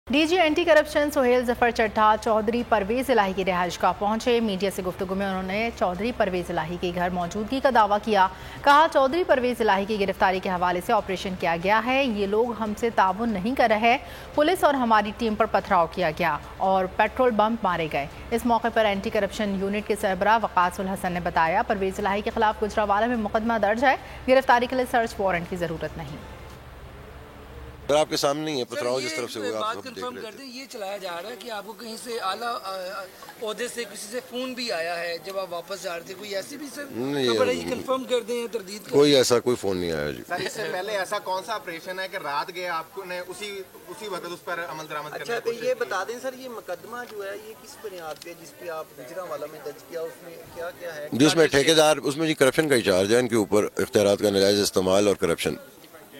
DG anti corruption Suhail Zafar Chadha Chaudhry Pervez Elahi की रिहाइश गाह पहुंचे। मीडिया से गुफ्तगू में उन्होंने चौधरी परवेज इलाही के घर मौजूदगी का दावा किया। कहा, चौधरी परवेज इलाही की गिरफ्तारी के हवाले से ऑपरेशन किया गया है। ये लोग हमसे ताउन नहीं कर रहे। पुलिस और हमारी टीम पर पथराव किया गया और पेट्रोल बम मारे गए। इस मौके पर एंटी करप्शन यूनिट के सरबराह वकास उल हसन ने बताया, परवेज इलाही के खिलाफ गुजरावाला में मुकदमा दर्ज है। गिरफ्तारी के लिए सर्च वारंट की जरूरत नहीं। सर आपके सामने ही है पथराव जिस तरफ से हुआ, आप सब कंफर्म कर दें। ये चलाया जा रहा है कि आपको कहीं से आला ओहदे से किसी से फोन भी आया है जब आप वापस जा रहे थे, कोई ऐसी भी सर खबर है? ये कंफर्म कर दें, तरदीद कर दें। कोई ऐसा कोई फोन नहीं आया जी। सर इससे पहले ऐसा कौन सा ऑपरेशन है कि रात गए आपको ने उसी वक्त उस पर अमल दरामद करने अच्छा, तो ये बता दें सर, ये मुकदमा जो है ये किस बुनियाद पे जिस पे आप गुजरांवाला में दर्ज किया, उसमें क्या क्या है? जी उसमें ठेकेदार, उसमें जी करप्शन का ही चार्ज है, इनके ऊपर इख्तियारात का नाजायज इस्तेमाल और करप्शन।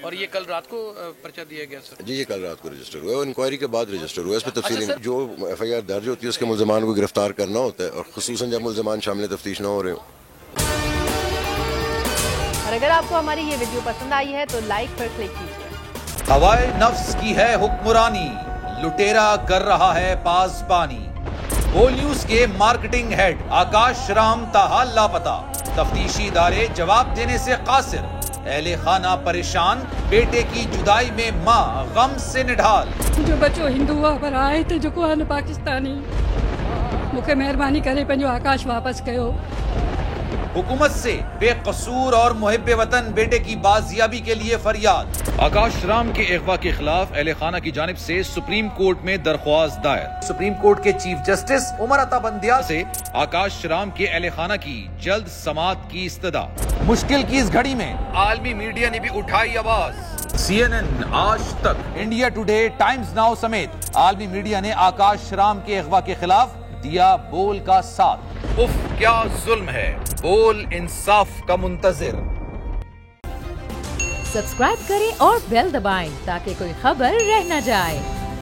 और ये कल रात को पर्चा दिया गया सर? जी ये कल रात को रजिस्टर हुआ, इंक्वायरी के बाद रजिस्टर हुआ। इसमें तफसील जो FIR दर्ज होती है उसके मुल्ज़मान को गिरफ्तार करना होता है, और खुसूसन जब मुल्ज़मान शामिल तफ्तीश न हो रहे हो। और अगर आपको हमारी ये वीडियो पसंद आई है तो लाइक पर क्लिक कीजिए। हवाए नफ्स की है हुक्मरानी, लुटेरा कर रहा है पासबानी। बोल न्यूज के मार्केटिंग हेड आकाश राम ताहा लापता, तफ्तीशी इदारे जवाब देने से कासिर। अहले खाना परेशान, बेटे की जुदाई में माँ गम से निढाल। जो बच्चो हिंदू पर आए थे जो को पाकिस्तानी, मुझे मेहरबानी करे पंहिंजो आकाश वापस कयो। हुकूमत से बेकसूर और मुहिब्बे वतन बेटे की बाजियाबी के लिए फरियाद। आकाश राम के अगवा के खिलाफ अहले खाना की जानिब से सुप्रीम कोर्ट में दरख्वास्त दायर। सुप्रीम कोर्ट के चीफ जस्टिस उमर अता बंदिया से आकाश राम के अहले खाना की जल्द समाअत की इस्तदा। मुश्किल की इस घड़ी में आलमी मीडिया ने भी उठाई आवाज। CNN, आज तक, इंडिया टुडे, टाइम्स नाउ समेत आलमी मीडिया ने आकाश राम के अगवा के खिलाफ दिया बोल का साथ। उफ क्या जुल्म है, बोल इंसाफ का मुंतजिर। सब्सक्राइब करें और बेल दबाएं ताकि कोई खबर रह न जाए।